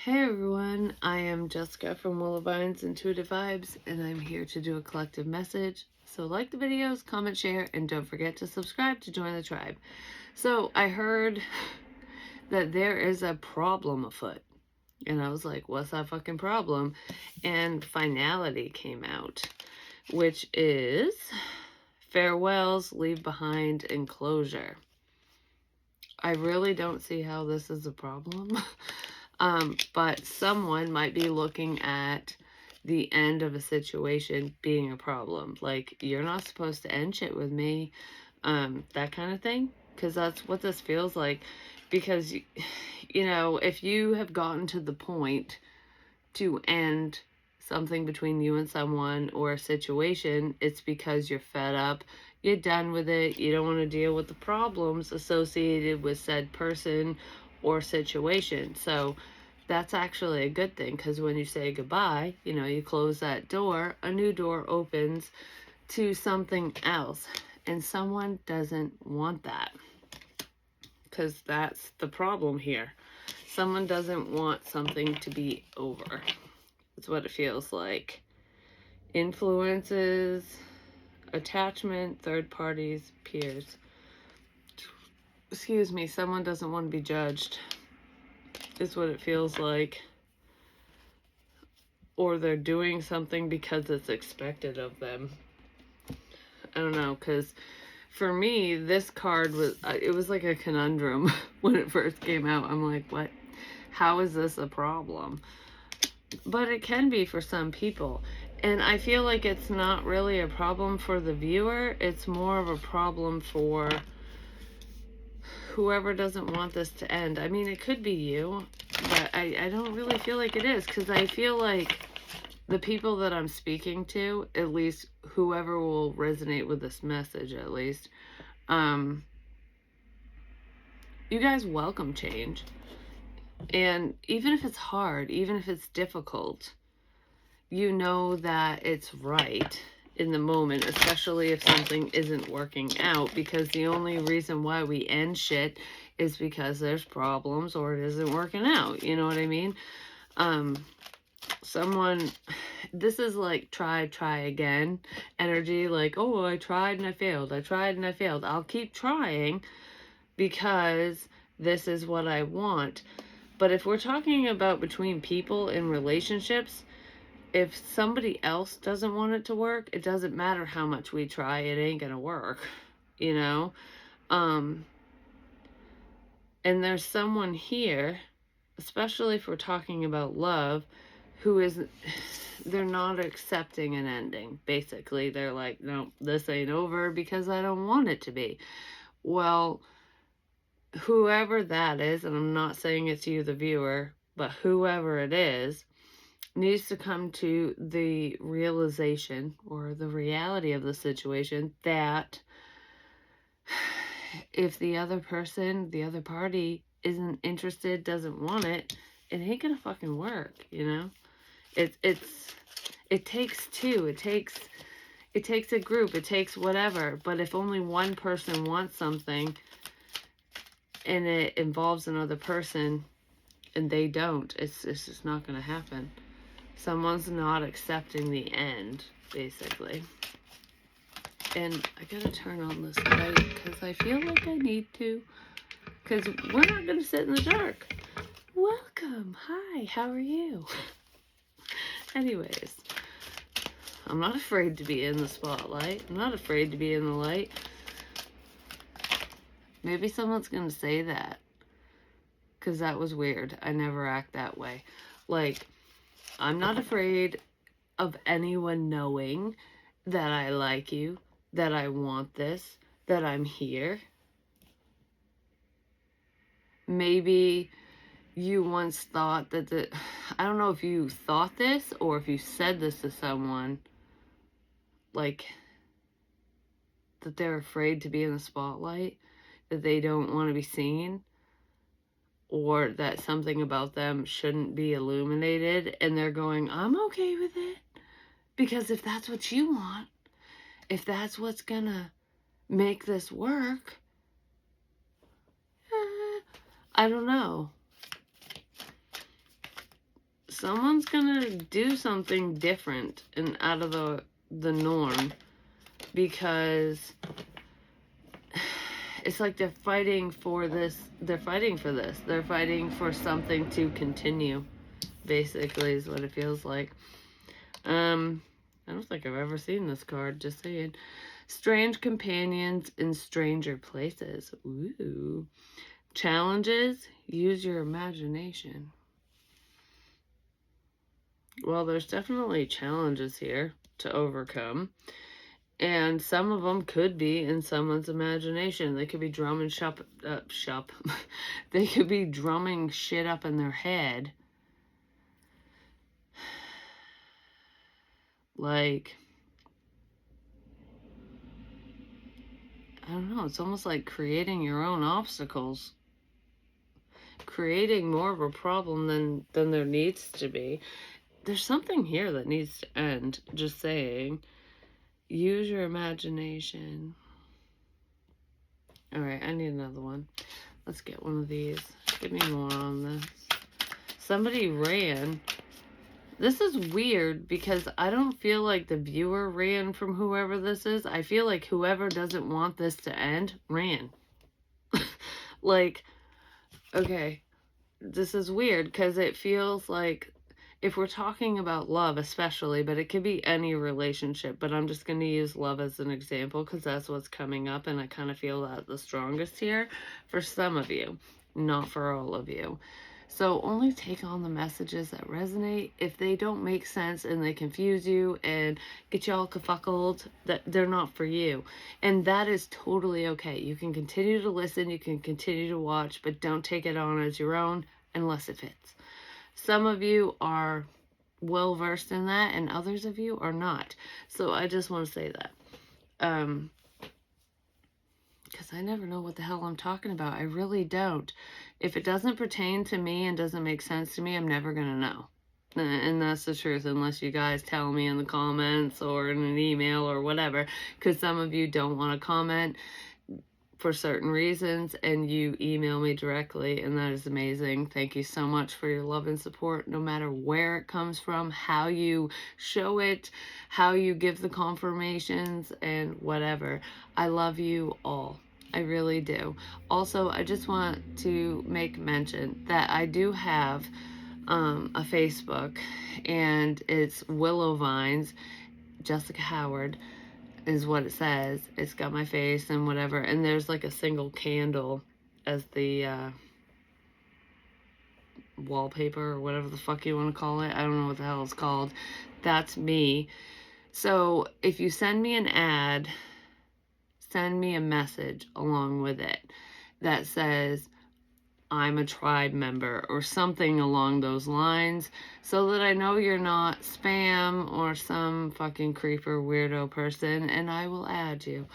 Hey everyone, I am Jessica from Willowvine's Intuitive Vibes, and I'm here to do a collective message. So like the videos, comment, share, and don't forget to subscribe to join the tribe. So I heard that there is a problem afoot, and I was like, what's that fucking problem? And finality came out, which is farewells, leave behind, and closure. I really don't see how this is a problem. But someone might be looking at the end of a situation being a problem. Like, you're not supposed to end shit with me, that kind of thing. Because that's what this feels like. Because, you know, if you have gotten to the point to end something between you and someone or a situation, it's because you're fed up, you're done with it, you don't want to deal with the problems associated with said person or situation. So that's actually a good thing, because when you say goodbye, you know, you close that door, a new door opens to something else, and someone doesn't want that, because that's the problem here. Someone doesn't want something to be over. That's what it feels like. Influences, attachment, third parties, peers. Excuse me, someone doesn't want to be judged, is what it feels like. Or they're doing something because it's expected of them. I don't know, because for me, this card was, it was like a conundrum when it first came out. I'm like, what? How is this a problem? But it can be for some people. And I feel like it's not really a problem for the viewer. It's more of a problem for whoever doesn't want this to end. I mean, it could be you, but I don't really feel like it is, because I feel like the people that I'm speaking to, at least whoever will resonate with this message, at least, you guys welcome change. And even if it's hard, even if it's difficult, you know that it's right in the moment, especially if something isn't working out, because the only reason why we end shit is because there's problems or it isn't working out. You know what I mean? This is like try again energy. Like, oh, I tried and I failed. I tried and I failed. I'll keep trying because this is what I want. But if we're talking about between people in relationships, if somebody else doesn't want it to work, it doesn't matter how much we try, it ain't gonna work, you know? And there's someone here, especially if we're talking about love, who is, they're not accepting an ending. Basically, they're like, no, this ain't over because I don't want it to be. Well, whoever that is, and I'm not saying it's you, the viewer, but whoever it is, needs to come to the realization or the reality of the situation that if the other person, the other party isn't interested, doesn't want it, it ain't gonna fucking work, you know? It takes two. It takes a group. It takes whatever. But if only one person wants something and it involves another person and they don't, it's just not gonna happen. Someone's not accepting the end, basically. And I gotta turn on this light because I feel like I need to. Because we're not gonna sit in the dark. Welcome. Hi, how are you? Anyways, I'm not afraid to be in the spotlight. I'm not afraid to be in the light. Maybe someone's gonna say that. Because that was weird. I never act that way. Like, I'm not afraid of anyone knowing that I like you, that I want this, that I'm here. Maybe you once thought that I don't know if you thought this or if you said this to someone, like, that they're afraid to be in the spotlight, that they don't want to be seen, or that something about them shouldn't be illuminated, and they're going, I'm okay with it. Because if that's what you want, if that's what's gonna make this work, I don't know. someone's gonna do something different and out of the norm, because it's like they're fighting for this. They're fighting for this. They're fighting for something to continue, basically, is what it feels like. I don't think I've ever seen this card, just saying. Strange companions in stranger places. Ooh. Challenges, use your imagination. Well, there's definitely challenges here to overcome. And some of them could be in someone's imagination. They could be drumming they could be drumming shit up in their head. Like, I don't know, it's almost like creating your own obstacles. Creating more of a problem than there needs to be. There's something here that needs to end. Just saying. Use your imagination. Alright, I need another one. Let's get one of these. Give me more on this. Somebody ran. This is weird because I don't feel like the viewer ran from whoever this is. I feel like whoever doesn't want this to end ran. Like, okay, this is weird because it feels like, if we're talking about love especially, but it could be any relationship, but I'm just going to use love as an example because that's what's coming up, and I kind of feel that the strongest here for some of you, not for all of you. So only take on the messages that resonate. If they don't make sense and they confuse you and get you all kafuckled, that they're not for you. And that is totally okay. You can continue to listen, you can continue to watch, but don't take it on as your own unless it fits. Some of you are well versed in that and others of you are not. So I just want to say that. Because I never know what the hell I'm talking about. I really don't. If it doesn't pertain to me and doesn't make sense to me, I'm never going to know. And that's the truth, unless you guys tell me in the comments or in an email or whatever. Because some of you don't want to comment for certain reasons, and you email me directly, and that is amazing. Thank you so much for your love and support, no matter where it comes from, how you show it, how you give the confirmations, and whatever. I love you all. I really do. Also, I just want to make mention that I do have a Facebook, and it's Willow Vines, Jessica Howard is what it says. It's got my face and whatever, and there's like a single candle as the wallpaper or whatever the fuck you want to call it. I don't know what the hell it's called. That's me. So if you send me an ad, send me a message along with it that says I'm a tribe member or something along those lines, so that I know you're not spam or some fucking creeper weirdo person, and I will add you.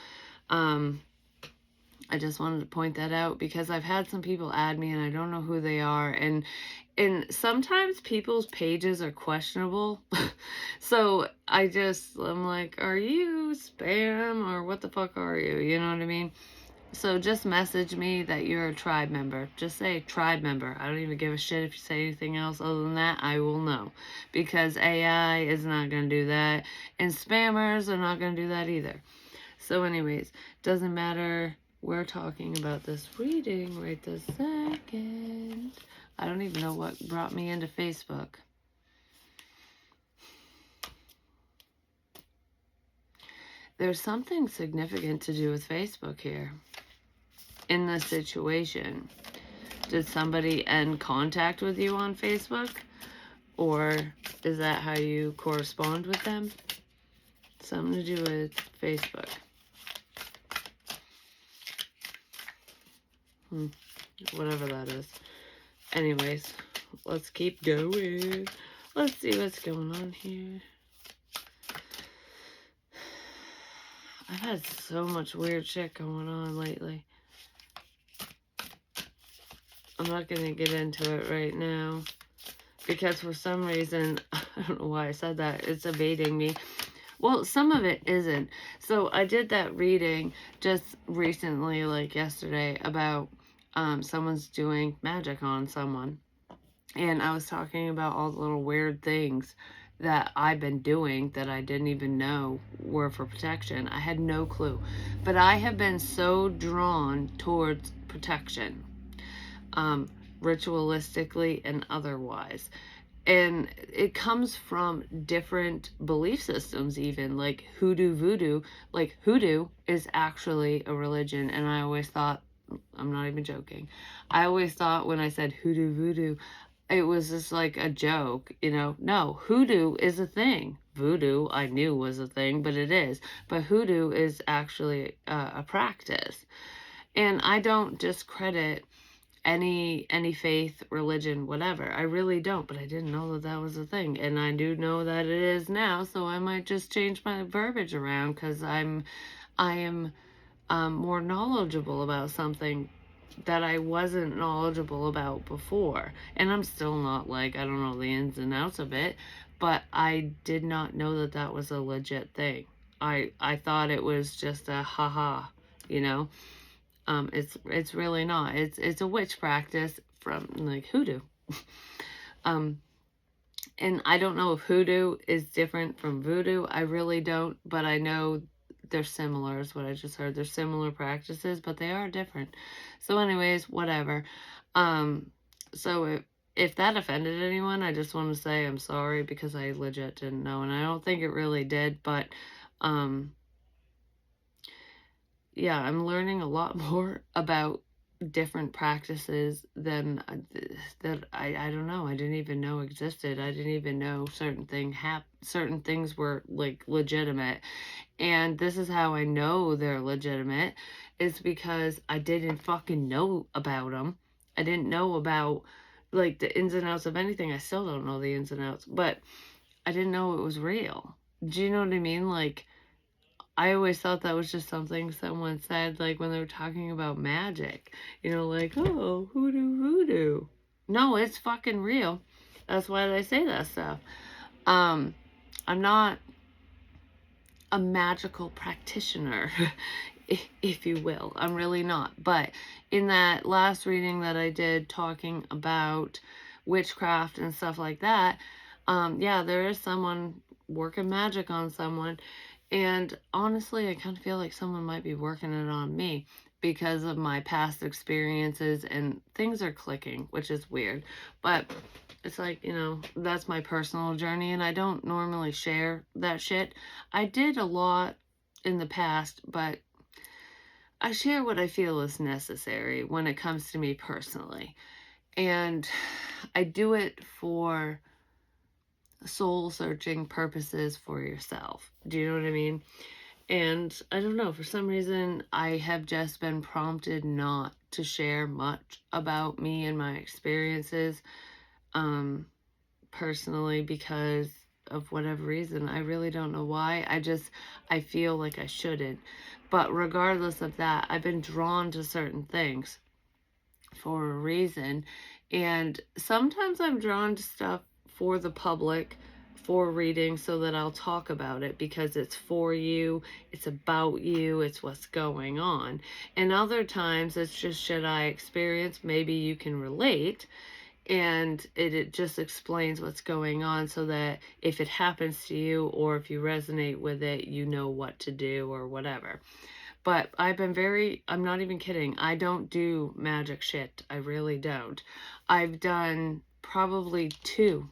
I just wanted to point that out because I've had some people add me and I don't know who they are, and sometimes people's pages are questionable. So I'm like, are you spam or what the fuck are you? You know what I mean? So just message me that you're a tribe member. Just say tribe member. I don't even give a shit if you say anything else other than that. I will know. Because AI is not going to do that. And spammers are not going to do that either. So anyways, doesn't matter. We're talking about this reading right this second. I don't even know what brought me into Facebook. There's something significant to do with Facebook here. In this situation, did somebody end contact with you on Facebook, or is that how you correspond with them? Something to do with Facebook. Whatever that is. Anyways, let's keep going. Let's see what's going on here. I've had so much weird shit going on lately. I'm not going to get into it right now because for some reason, I don't know why I said that, it's evading me. Well, some of it isn't. So I did that reading just recently, like yesterday, about someone's doing magic on someone. And I was talking about all the little weird things that I've been doing that I didn't even know were for protection. I had no clue. But I have been so drawn towards protection, um, ritualistically and otherwise. And it comes from different belief systems, even like hoodoo voodoo. Like hoodoo is actually a religion, and I always thought, I'm not even joking, I always thought when I said hoodoo voodoo, it was just like a joke, you know. No, hoodoo is a thing. Voodoo I knew was a thing, but it is. But hoodoo is actually a practice. And I don't discredit any faith, religion, whatever. I really don't, but I didn't know that that was a thing. And I do know that it is now, so I might just change my verbiage around because I am more knowledgeable about something that I wasn't knowledgeable about before. And I'm still not like, I don't know the ins and outs of it, but I did not know that that was a legit thing. I thought it was just a haha, you know. It's really not. It's a witch practice from like hoodoo. um, and I don't know if hoodoo is different from voodoo. I really don't, but I know they're similar, is what I just heard. They're similar practices, but they are different. So, anyways, whatever. Um, so if that offended anyone, I just want to say I'm sorry because I legit didn't know, and I don't think it really did, but um, yeah, I'm learning a lot more about different practices than that I don't know. I didn't even know existed. I didn't even know certain things were like legitimate. And this is how I know they're legitimate, is because I didn't fucking know about them. I didn't know about like the ins and outs of anything. I still don't know the ins and outs, but I didn't know it was real. Do you know what I mean? Like I always thought that was just something someone said, like when they were talking about magic, you know, like, oh, hoodoo, voodoo. No, it's fucking real. That's why they say that stuff. Um, I'm not a magical practitioner, if you will. I'm really not. But in that last reading that I did talking about witchcraft and stuff like that, yeah, there is someone working magic on someone. And honestly, I kind of feel like someone might be working it on me because of my past experiences, and things are clicking, which is weird. But it's like, you know, that's my personal journey, and I don't normally share that shit. I did a lot in the past, but I share what I feel is necessary when it comes to me personally. And I do it for soul searching purposes for yourself. Do you know what I mean? And I don't know, for some reason, I have just been prompted not to share much about me and my experiences personally because of whatever reason. I really don't know why. I feel like I shouldn't. But regardless of that, I've been drawn to certain things for a reason. And sometimes I'm drawn to stuff for the public, for reading, so that I'll talk about it because it's for you, it's about you, it's what's going on. And other times it's just shit I experience. Maybe you can relate, and it just explains what's going on so that if it happens to you or if you resonate with it, you know what to do or whatever. But I'm not even kidding. I don't do magic shit. I really don't. I've done probably two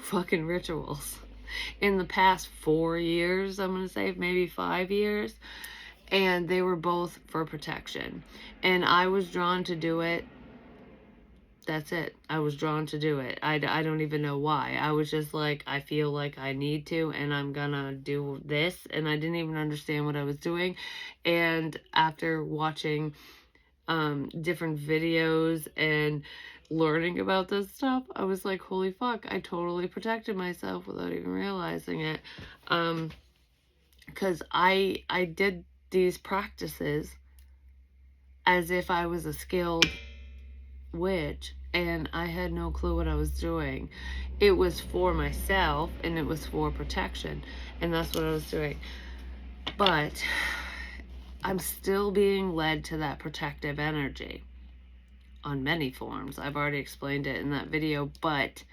fucking rituals in the past 4 years, I'm going to say, maybe 5 years. And they were both for protection. And I was drawn to do it. That's it. I was drawn to do it. I don't even know why. I was just like, I feel like I need to, and I'm gonna do this. And I didn't even understand what I was doing. And after watching different videos and learning about this stuff, I was like, holy fuck, I totally protected myself without even realizing it. Because I did these practices as if I was a skilled witch, and I had no clue what I was doing. It was for myself and it was for protection, and that's what I was doing. But I'm still being led to that protective energy. on many forms. I've already explained it in that video, but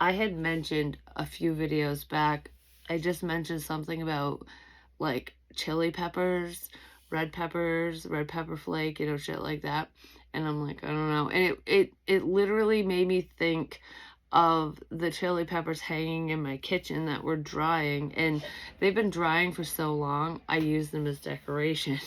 I had mentioned a few videos back, I just mentioned something about like chili peppers, red pepper flake, shit like that. And I'm like, I don't know. And it literally made me think of the chili peppers hanging in my kitchen that were drying, and they've been drying for so long I use them as decoration.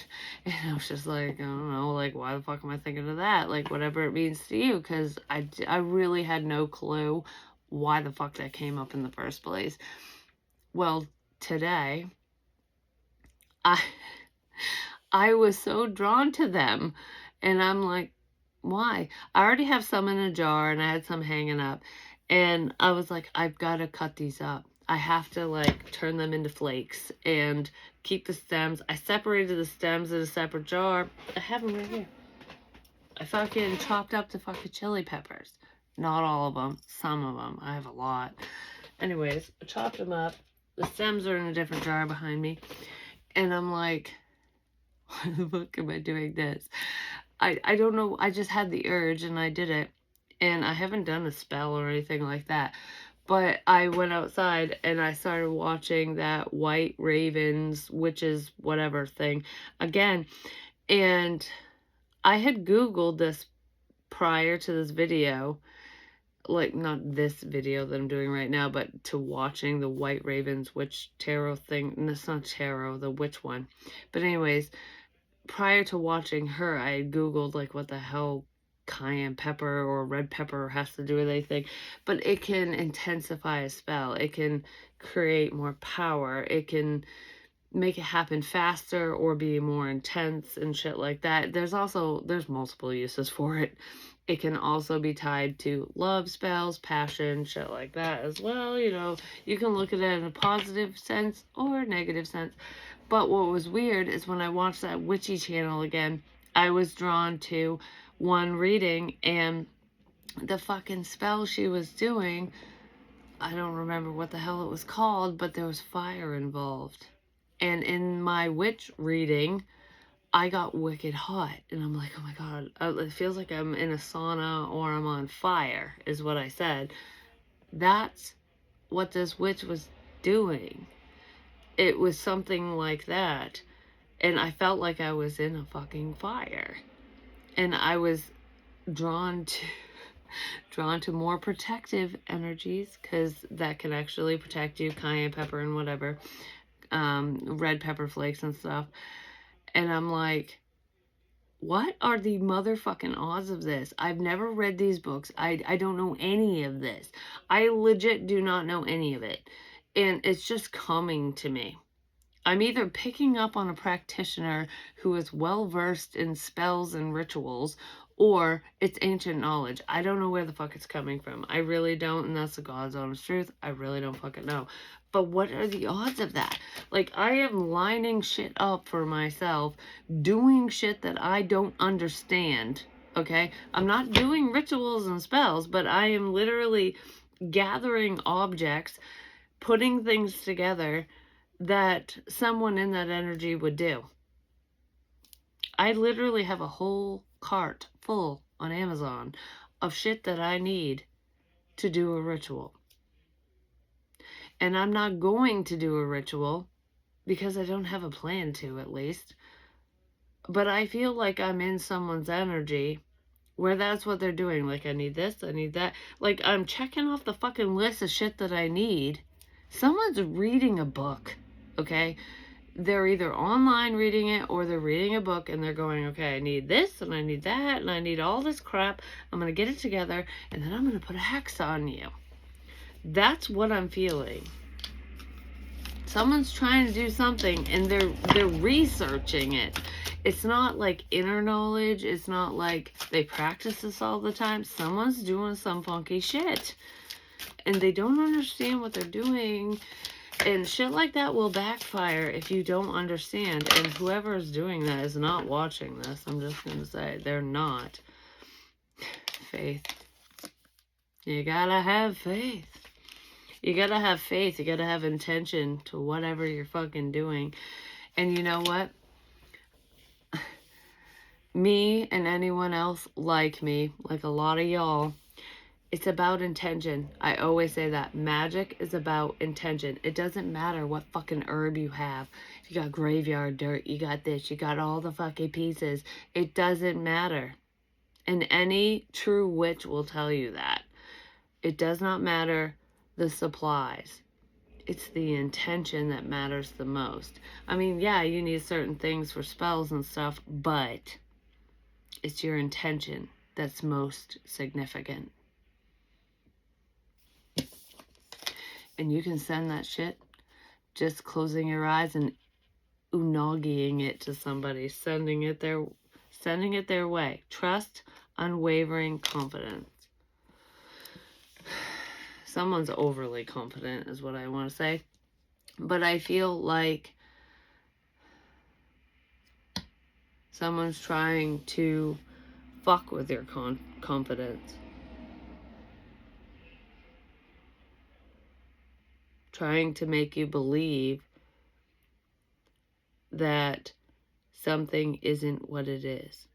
And I was just like, I don't know, like, why the fuck am I thinking of that? Like, whatever it means to you, because I really had no clue why the fuck that came up in the first place. Well, today I I was so drawn to them, and I'm like, why? I already have some in a jar and I had some hanging up, and I was like, I've got to cut these up. I have to like turn them into flakes and keep the stems. I separated the stems in a separate jar. I have them right here. I fucking chopped up the fucking chili peppers. Not all of them, some of them. I have a lot. Anyways, I chopped them up. The stems are in a different jar behind me. And I'm like, why the fuck am I doing this? I don't know. I just had the urge and I did it. And I haven't done a spell or anything like that. But I went outside and I started watching that White Ravens, witches, whatever thing again. And I had Googled this prior to this video. Like, not this video that I'm doing right now, but to watching the White Ravens witch tarot thing. And it's not tarot, the witch one. But anyways, prior to watching her, I had Googled, like, what the hell cayenne pepper or red pepper has to do with anything. But it can intensify a spell. It can create more power. It can make it happen faster or be more intense and shit like that. There's multiple uses for it. It can also be tied to love spells, passion, shit like that as well. You can look at it in a positive sense or a negative sense. But what was weird is when I watched that witchy channel again, I was drawn to one reading, and the fucking spell she was doing, I don't remember what the hell it was called, but there was fire involved. And in my witch reading, I got wicked hot. And I'm like, oh my God, it feels like I'm in a sauna or I'm on fire, is what I said. That's what this witch was doing. It was something like that. And I felt like I was in a fucking fire. And I was drawn to more protective energies, because that can actually protect you, cayenne pepper and whatever, red pepper flakes and stuff. And I'm like, what are the motherfucking odds of this? I've never read these books. I don't know any of this. I legit do not know any of it. And it's just coming to me. I'm either picking up on a practitioner who is well versed in spells and rituals, or it's ancient knowledge. I don't know where the fuck it's coming from. I really don't, and that's the God's honest truth. I really don't fucking know. But what are the odds of that? Like, I am lining shit up for myself, doing shit that I don't understand, okay? I'm not doing rituals and spells, but I am literally gathering objects, putting things together that someone in that energy would do. I literally have a whole cart full on Amazon of shit that I need to do a ritual. And I'm not going to do a ritual because I don't have a plan to, at least. But I feel like I'm in someone's energy where that's what they're doing. Like, I need this, I need that. Like, I'm checking off the fucking list of shit that I need. Someone's reading a book, okay? They're either online reading it or they're reading a book and they're going, okay, I need this and I need that and I need all this crap. I'm going to get it together and then I'm going to put a hex on you. That's what I'm feeling. Someone's trying to do something and they're researching it. It's not like inner knowledge. It's not like they practice this all the time. Someone's doing some funky shit and they don't understand what they're doing. And shit like that will backfire if you don't understand. And whoever is doing that is not watching this. I'm just going to say they're not. Faith. You gotta have faith. You gotta have faith. You gotta have intention to whatever you're fucking doing. And you know what? me and anyone else like me, like a lot of y'all, it's about intention. I always say that. Magic is about intention. It doesn't matter what fucking herb you have. If you got graveyard dirt, you got this, you got all the fucking pieces. It doesn't matter. And any true witch will tell you that. It does not matter the supplies. It's the intention that matters the most. I mean, yeah, you need certain things for spells and stuff, but it's your intention that's most significant. And you can send that shit just closing your eyes and unagiing it to somebody, sending it their way. Trust, unwavering confidence. Someone's overly confident is what I want to say. But I feel like someone's trying to fuck with your confidence. Trying to make you believe that something isn't what it is.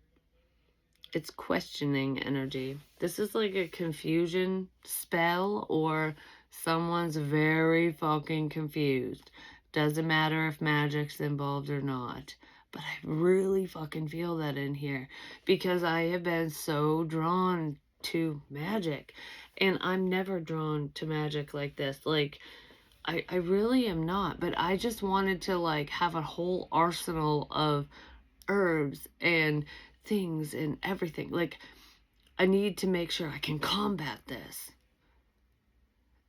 It's questioning energy. This is like a confusion spell, or someone's very fucking confused. Doesn't matter if magic's involved or not. But I really fucking feel that in here, because I have been so drawn to magic. And I'm never drawn to magic like this. Like, I really am not. But I just wanted to, like, have a whole arsenal of herbs and things and everything. Like, I need to make sure I can combat this.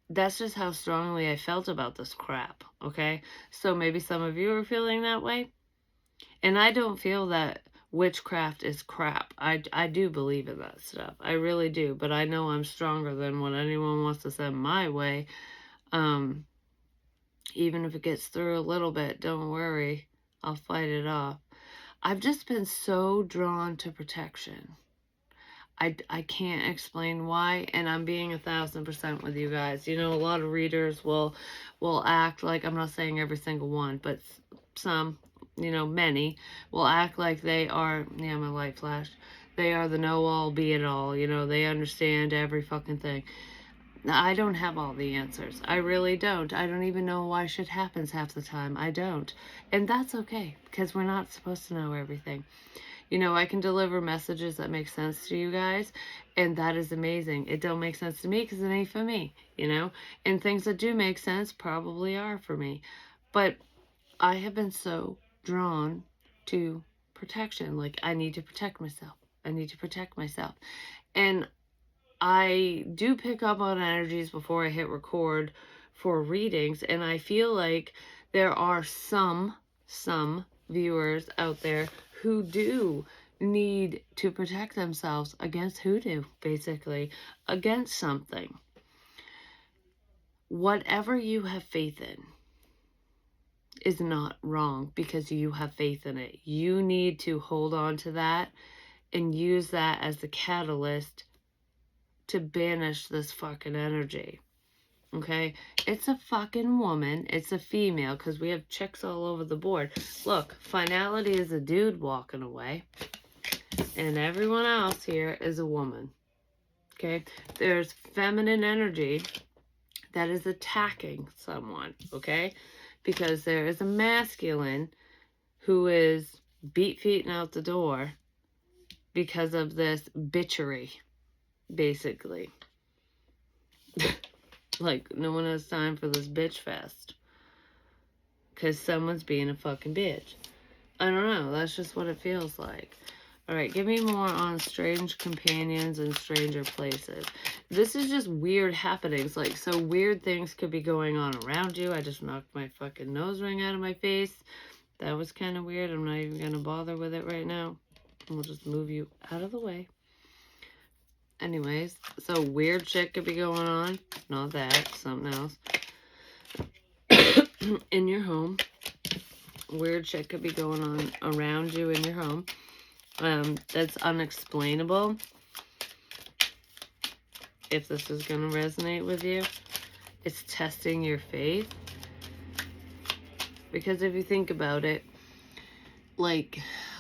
That's just how strongly I felt about this crap, okay? So maybe some of you are feeling that way. And I don't feel that witchcraft is crap. I do believe in that stuff. I really do. But I know I'm stronger than what anyone wants to send my way. Even if it gets through a little bit, don't worry. I'll fight it off. I've just been so drawn to protection. I can't explain why, and I'm being 1,000% with you guys. You know, a lot of readers will act like, I'm not saying every single one, but some, you know, many will act like they are, yeah, my light flashed. They are the know-all, be-it-all. You know, they understand every fucking thing. I don't have all the answers. I really don't. I don't even know why shit happens half the time. I don't. And that's okay, because we're not supposed to know everything. You know, I can deliver messages that make sense to you guys, and that is amazing. It don't make sense to me because it ain't for me, you know? And things that do make sense probably are for me. But I have been so drawn to protection. Like, I need to protect myself. I need to protect myself. And I do pick up on energies before I hit record for readings, and I feel like there are some viewers out there who do need to protect themselves against hoodoo, basically, against something. Whatever you have faith in is not wrong because you have faith in it. You need to hold on to that and use that as the catalyst to banish this fucking energy. Okay? It's a fucking woman. It's a female, because we have chicks all over the board. Look, finality is a dude walking away. And everyone else here is a woman. Okay? There's feminine energy that is attacking someone. Okay? Because there is a masculine who is beat feeting out the door because of this bitchery, basically. Like, no one has time for this bitch fest. Because someone's being a fucking bitch. I don't know. That's just what it feels like. Alright, give me more on strange companions and stranger places. This is just weird happenings. Like, so weird things could be going on around you. I just knocked my fucking nose ring out of my face. That was kind of weird. I'm not even going to bother with it right now. We'll just move you out of the way. Anyways, so weird shit could be going on. Not that, something else. In your home. Weird shit could be going on around you in your home. That's unexplainable. If this is going to resonate with you. It's testing your faith. Because if you think about it, like,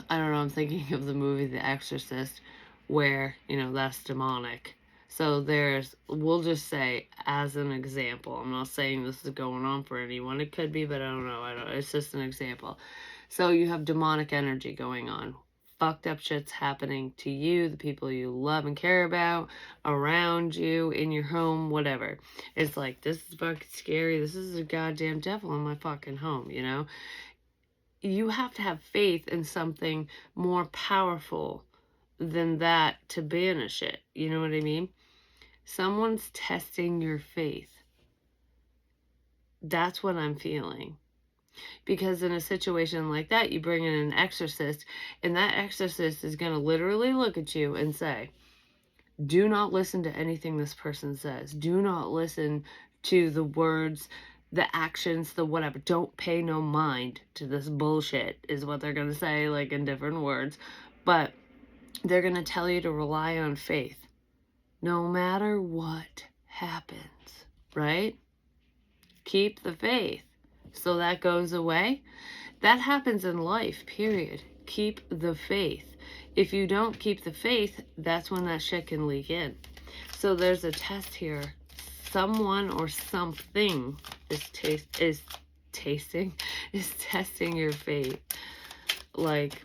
I don't know, I'm thinking of the movie The Exorcist, where, that's demonic. So we'll just say, as an example, I'm not saying this is going on for anyone. It could be, but I don't know. It's just an example. So you have demonic energy going on. Fucked up shit's happening to you, the people you love and care about, around you, in your home, whatever. It's like, this is fucking scary. This is a goddamn devil in my fucking home, You have to have faith in something more powerful than that to banish it. You know what I mean? Someone's testing your faith. That's what I'm feeling. Because in a situation like that, you bring in an exorcist, and that exorcist is going to literally look at you and say, do not listen to anything this person says. Do not listen to the words, the actions, the whatever. Don't pay no mind to this bullshit, is what they're going to say, like in different words. But they're going to tell you to rely on faith, no matter what happens, right? Keep the faith. So that goes away. That happens in life, period. Keep the faith. If you don't keep the faith, that's when that shit can leak in. So there's a test here. Someone or something is testing your faith. Like,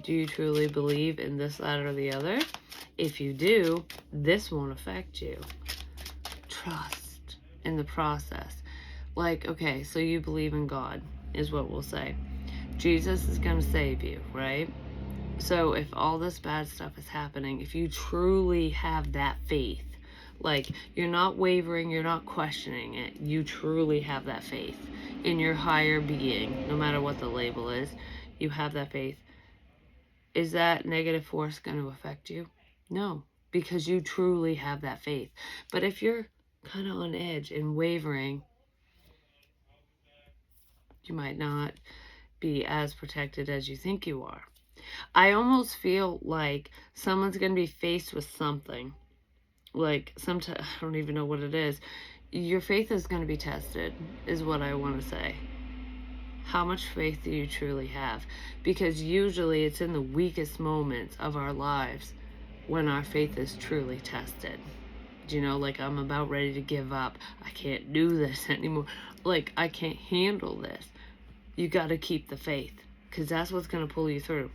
do you truly believe in this, that, or the other? If you do, this won't affect you. Trust in the process. Like, okay, so you believe in God, is what we'll say. Jesus is going to save you, right? So if all this bad stuff is happening, if you truly have that faith, like, you're not wavering, you're not questioning it, you truly have that faith in your higher being, no matter what the label is, you have that faith. Is that negative force going to affect you? No, because you truly have that faith. But if you're kind of on edge and wavering, you might not be as protected as you think you are. I almost feel like someone's going to be faced with something. Like, sometimes, I don't even know what it is. Your faith is going to be tested, is what I want to say. How much faith do you truly have? Because usually it's in the weakest moments of our lives when our faith is truly tested. Like, I'm about ready to give up. I can't do this anymore. Like, I can't handle this. You got to keep the faith, because that's what's going to pull you through.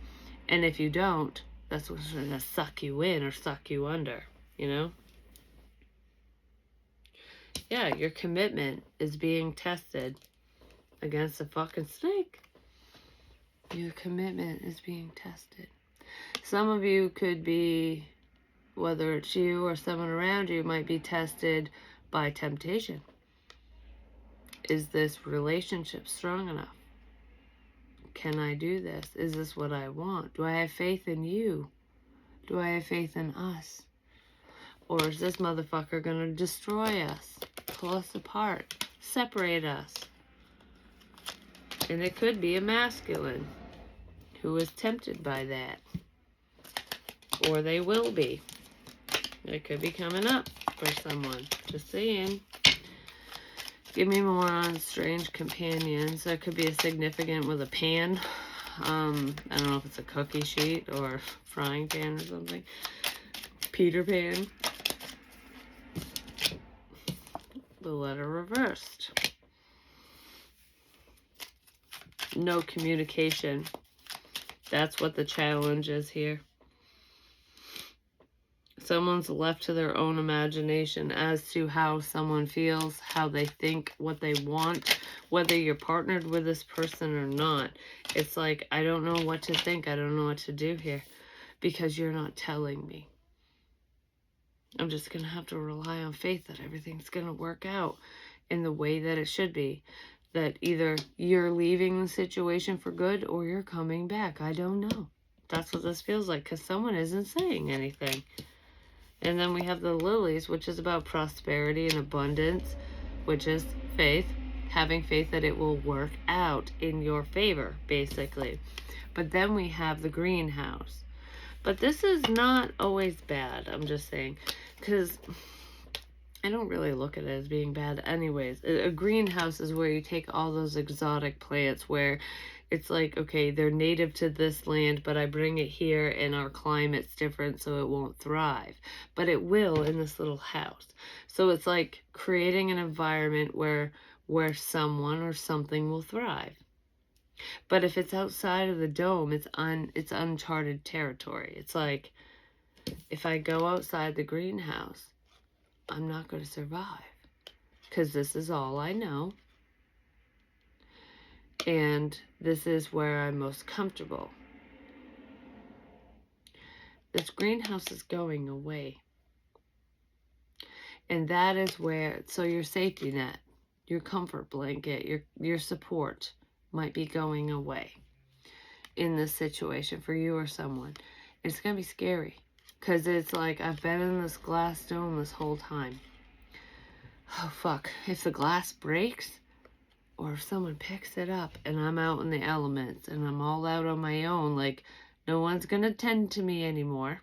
And if you don't, that's what's going to suck you in or suck you under, Yeah, your commitment is being tested against a fucking snake. Your commitment is being tested. Some of you could be, whether it's you or someone around you, might be tested by temptation. Is this relationship strong enough? Can I do this? Is this what I want? Do I have faith in you? Do I have faith in us? Or is this motherfucker gonna destroy us, pull us apart, separate us? And it could be a masculine who is tempted by that. Or they will be. It could be coming up for someone. Just saying. Give me more on strange companions. There could be a significant with a pan. I don't know if it's a cookie sheet or frying pan or something. Peter Pan. The letter reversed. No communication. That's what the challenge is here. Someone's left to their own imagination as to how someone feels, how they think, what they want, whether you're partnered with this person or not. It's like, I don't know what to think. I don't know what to do here because you're not telling me. I'm just going to have to rely on faith that everything's going to work out in the way that it should be. That either you're leaving the situation for good or you're coming back. I don't know. That's what this feels like because someone isn't saying anything. And then we have the lilies, which is about prosperity and abundance, which is faith. Having faith that it will work out in your favor, basically. But then we have the greenhouse. But this is not always bad, I'm just saying. Because I don't really look at it as being bad anyways. A greenhouse is where you take all those exotic plants where it's like, okay, they're native to this land, but I bring it here and our climate's different, so it won't thrive. But it will in this little house. So it's like creating an environment where someone or something will thrive. But if it's outside of the dome, it's uncharted territory. It's like if I go outside the greenhouse, I'm not going to survive because this is all I know. And this is where I'm most comfortable. This greenhouse is going away. And that is where, so your safety net, your comfort blanket, your support might be going away in this situation for you or someone. It's going to be scary because it's like I've been in this glass dome this whole time. Oh, fuck. If the glass breaks or if someone picks it up and I'm out in the elements and I'm all out on my own, like no one's going to tend to me anymore.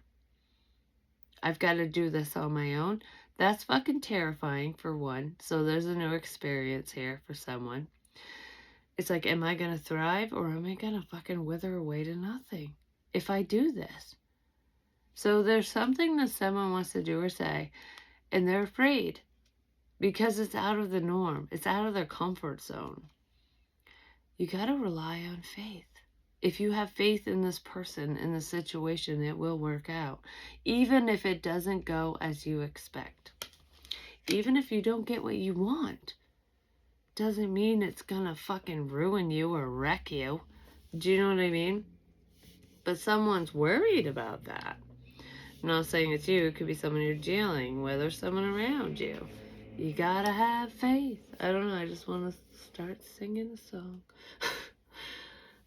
I've got to do this on my own. That's fucking terrifying for one. So there's a new experience here for someone. It's like, am I going to thrive or am I going to fucking wither away to nothing if I do this? So there's something that someone wants to do or say and they're afraid because it's out of the norm. It's out of their comfort zone. You got to rely on faith. If you have faith in this person, in the situation, it will work out. Even if it doesn't go as you expect. Even if you don't get what you want. Doesn't mean it's gonna fucking ruin you or wreck you. Do you know what I mean? But someone's worried about that. I'm not saying it's you. It could be someone you're dealing with or someone around you. You gotta have faith. I don't know. I just want to start singing a song.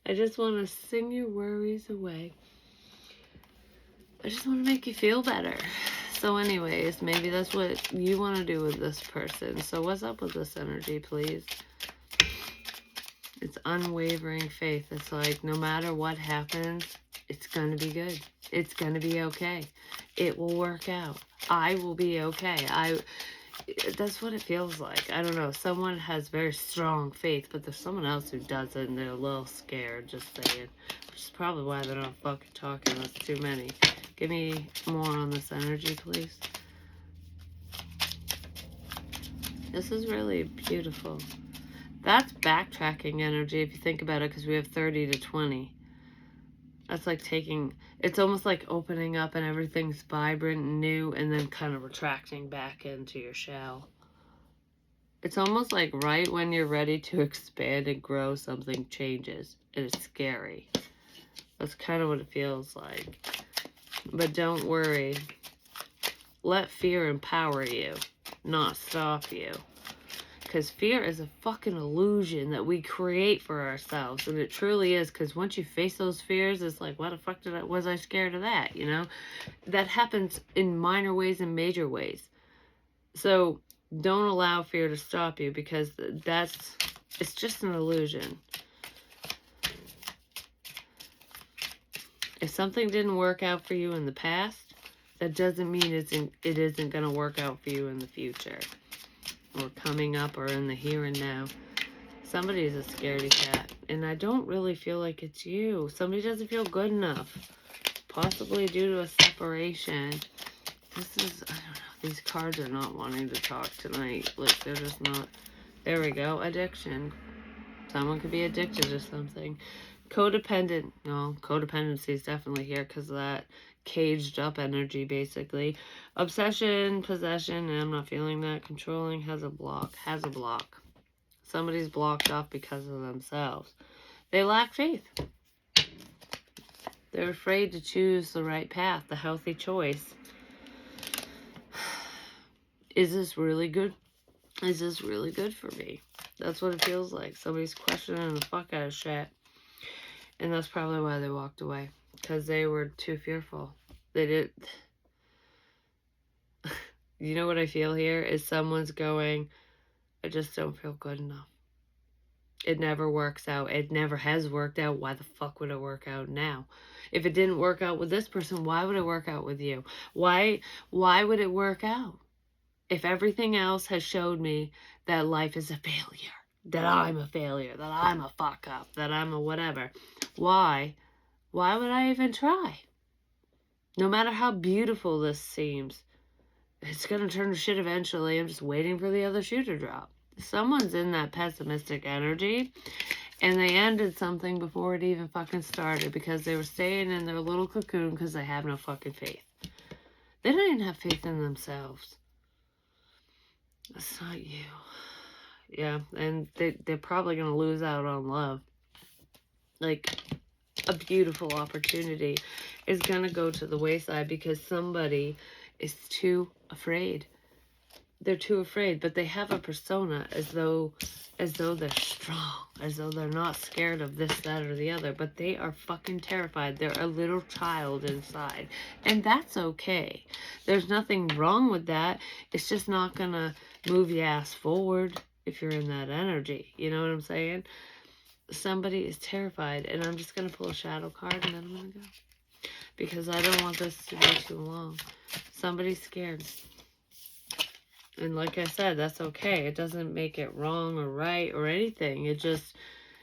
I just want to sing your worries away. I just want to make you feel better. So anyways, maybe that's what you want to do with this person. So what's up with this energy, please? It's unwavering faith. It's like no matter what happens, it's going to be good. It's going to be okay. It will work out. I will be okay. That's what it feels like. I don't know. Someone has very strong faith, but there's someone else who doesn't, and they're a little scared, just saying. Which is probably why they're not fucking talking. That's too many. Give me more on this energy, please. This is really beautiful. That's backtracking energy, if you think about it, because we have 30 to 20. That's like taking, it's almost like opening up and everything's vibrant and new and then kind of retracting back into your shell. It's almost like right when you're ready to expand and grow, something changes. And it's scary. That's kind of what it feels like. But don't worry. Let fear empower you, not stop you. Because fear is a fucking illusion that we create for ourselves. And it truly is. Because once you face those fears, it's like, why the fuck was I scared of that? You know? That happens in minor ways and major ways. So don't allow fear to stop you. Because it's just an illusion. If something didn't work out for you in the past, that doesn't mean it isn't going to work out for you in the future. Or coming up or in the here and now. Somebody's a scaredy cat. And I don't really feel like it's you. Somebody doesn't feel good enough. Possibly due to a separation. This is, I don't know. These cards are not wanting to talk tonight. Like, they're just not. There we go. Addiction. Someone could be addicted to something. Codependent. No, codependency is definitely here because of that caged up energy, basically. Obsession, possession, and I'm not feeling that. Controlling has a block. Somebody's blocked off because of themselves. They lack faith. They're afraid to choose the right path, the healthy choice. Is this really good? Is this really good for me? That's what it feels like. Somebody's questioning the fuck out of shit. And that's probably why they walked away. Because they were too fearful. They did. You know what I feel here? Is someone's going, I just don't feel good enough. It never works out. It never has worked out. Why the fuck would it work out now? If it didn't work out with this person, why would it work out with you? Why would it work out? If everything else has showed me that life is a failure, that I'm a failure, that I'm a fuck up, that I'm a whatever, why would I even try? No matter how beautiful this seems, it's going to turn to shit eventually. I'm just waiting for the other shoe to drop. Someone's in that pessimistic energy, and they ended something before it even fucking started because they were staying in their little cocoon because they have no fucking faith. They don't even have faith in themselves. That's not you. Yeah, and they're probably going to lose out on love. Like, a beautiful opportunity is going to go to the wayside because somebody is too afraid. They're too afraid, but they have a persona as though they're strong, as though they're not scared of this, that, or the other, but they are fucking terrified. They're a little child inside, and that's okay. There's nothing wrong with that. It's just not gonna move your ass forward if you're in that energy. You know what I'm saying? Somebody is terrified, and I'm just gonna pull a shadow card, and then I'm gonna go because I don't want this to be too long. Somebody's scared. And like I said, that's okay. It doesn't make it wrong or right or anything. It just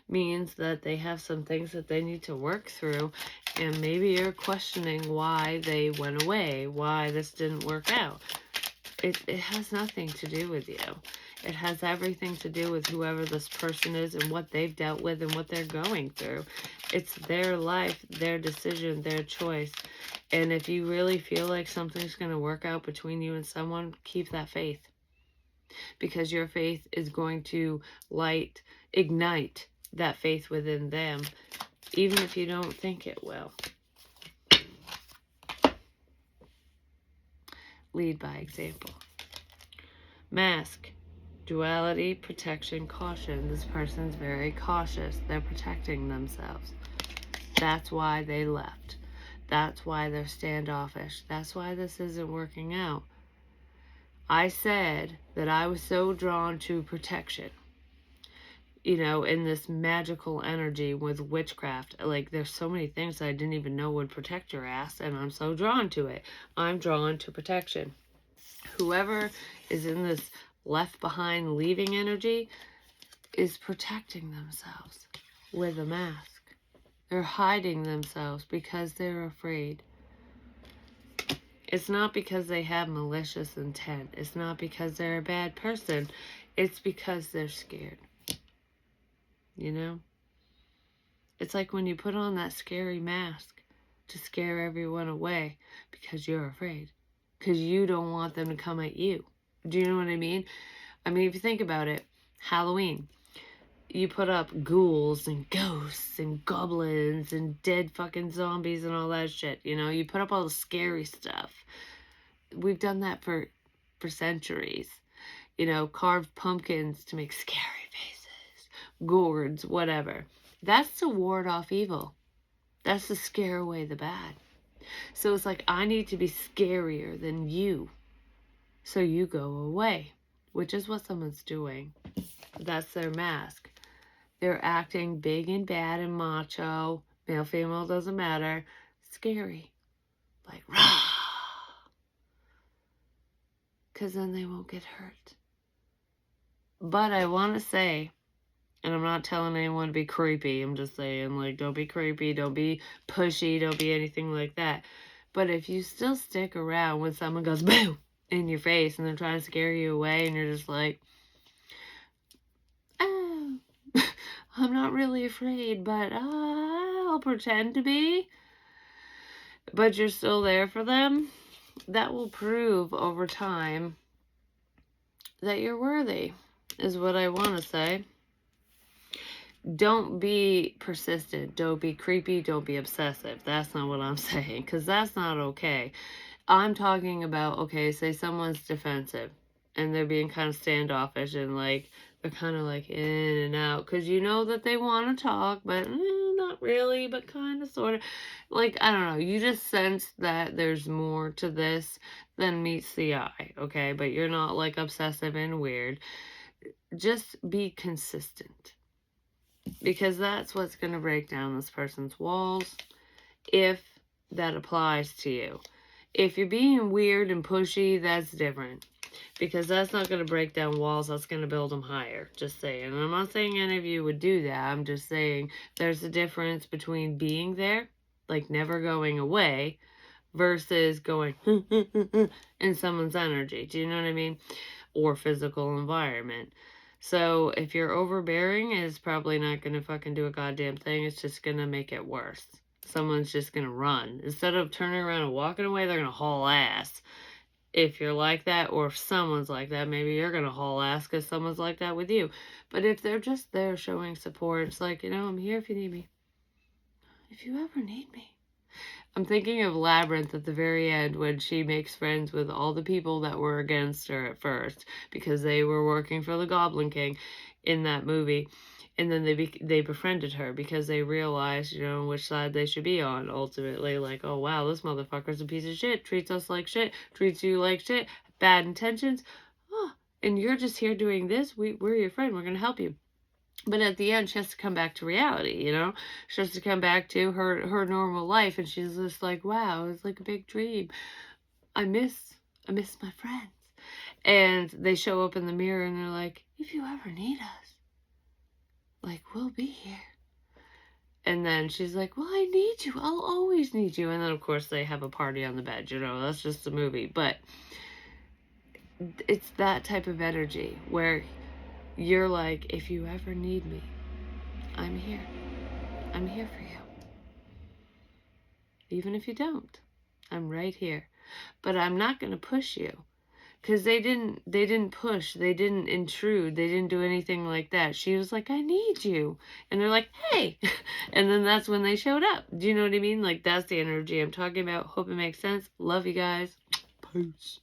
means that they have some things that they need to work through. And maybe you're questioning why they went away, why this didn't work out. It has nothing to do with you. It has everything to do with whoever this person is and what they've dealt with and what they're going through. It's their life, their decision, their choice. And if you really feel like something's going to work out between you and someone, keep that faith. Because your faith is going to ignite that faith within them, even if you don't think it will. Lead by example. Mask. Duality, protection, caution. This person's very cautious. They're protecting themselves. That's why they left. That's why they're standoffish. That's why this isn't working out. I said that I was so drawn to protection, you know, in this magical energy with witchcraft. Like, there's so many things I didn't even know would protect your ass, and I'm so drawn to it. I'm drawn to protection. Whoever is in this left behind leaving energy is protecting themselves with a mask. They're hiding themselves because they're afraid. It's not because they have malicious intent. It's not because they're a bad person. It's because they're scared. You know? It's like when you put on that scary mask to scare everyone away because you're afraid. Because you don't want them to come at you. Do you know what I mean? I mean, if you think about it, Halloween, you put up ghouls and ghosts and goblins and dead fucking zombies and all that shit. You know, you put up all the scary stuff. We've done that for centuries. You know, carved pumpkins to make scary faces, gourds, whatever. That's to ward off evil. That's to scare away the bad. So it's like, I need to be scarier than you, so you go away, which is what someone's doing. That's their mask. They're acting big and bad and macho, male, female, doesn't matter, scary, like, rah, because then they won't get hurt. But I want to say, and I'm not telling anyone to be creepy, I'm just saying, like, don't be creepy, don't be pushy, don't be anything like that. But if you still stick around when someone goes boom in your face and they're trying to scare you away and you're just like, oh, I'm not really afraid, but I'll pretend to be. But you're still there for them, that will prove over time that you're worthy, is what I want to say. Don't be persistent. Don't be creepy. Don't be obsessive. That's not what I'm saying, because that's not okay. I'm talking about, okay, say someone's defensive and they're being kind of standoffish and like they're kind of like in and out because you know that they want to talk, but not really, but kind of sort of. Like, I don't know. You just sense that there's more to this than meets the eye, okay? But you're not like obsessive and weird. Just be consistent, because that's what's going to break down this person's walls, if that applies to you. If you're being weird and pushy, that's different. because that's not going to break down walls. That's going to build them higher. Just saying. And I'm not saying any of you would do that. I'm just saying there's a difference between being there, like never going away, versus going in someone's energy. Do you know what I mean? Or physical environment. So if you're overbearing, it's probably not going to fucking do a goddamn thing. It's just going to make it worse. Someone's just going to run. Instead of turning around and walking away, they're going to haul ass. If you're like that, or if someone's like that, maybe you're going to haul ass because someone's like that with you. But if they're just there showing support, it's like, I'm here if you need me. If you ever need me. I'm thinking of Labyrinth at the very end when she makes friends with all the people that were against her at first because they were working for the Goblin King in that movie. And then they befriended her because they realized, which side they should be on ultimately. Like, oh, wow, this motherfucker's a piece of shit. Treats us like shit. Treats you like shit. Bad intentions. Oh, and you're just here doing this. We're your friend. We're going to help you. But at the end, she has to come back to reality, She has to come back to her normal life. And she's just like, wow, it's like a big dream. I miss my friends. And they show up in the mirror and they're like, if you ever need us, like, we'll be here. And then she's like, well, I need you. I'll always need you. And then, of course, they have a party on the bed. That's just the movie. But it's that type of energy where you're like, if you ever need me, I'm here. I'm here for you. Even if you don't, I'm right here. But I'm not going to push you. Because they didn't push, they didn't intrude, they didn't do anything like that. She was like, I need you. And they're like, hey. And then that's when they showed up. Do you know what I mean? Like, that's the energy I'm talking about. Hope it makes sense. Love you guys. Peace.